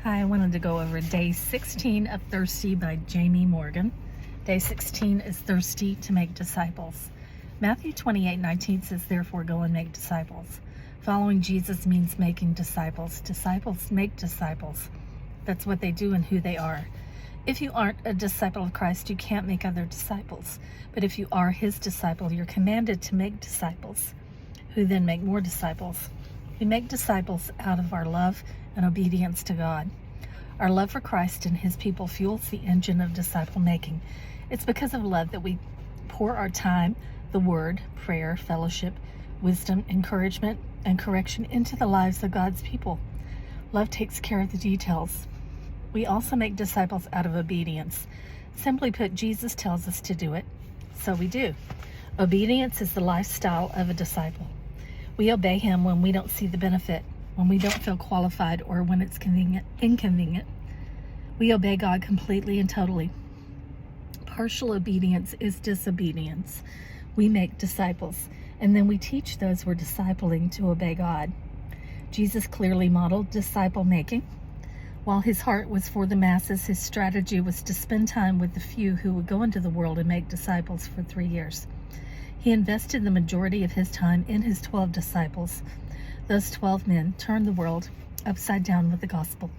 Hi, I wanted to go over day 16 of Thirsty by Jamie Morgan. Day 16 is Thirsty to Make Disciples. Matthew 28:19 says, "Therefore go and make disciples." Following Jesus means making disciples. Disciples make disciples. That's what they do and who they are. If you aren't a disciple of Christ, you can't make other disciples. But if you are his disciple, you're commanded to make disciples, who then make more disciples. We make disciples out of our love and obedience to God. Our love for Christ and his people fuels the engine of disciple making. It's because of love that we pour our time, the word, prayer, fellowship, wisdom, encouragement, and correction into the lives of God's people. Love takes care of the details. We also make disciples out of obedience. Simply put, Jesus tells us to do it, so we do. Obedience is the lifestyle of a disciple. We obey him when we don't see the benefit, when we don't feel qualified, or when it's inconvenient. We obey God completely and totally. Partial obedience is disobedience. We make disciples, and then we teach those we're discipling to obey God. Jesus clearly modeled disciple making. While his heart was for the masses, his strategy was to spend time with the few who would go into the world and make disciples for 3 years. He invested the majority of his time in his 12 disciples. Those 12 men turned the world upside down with the gospel.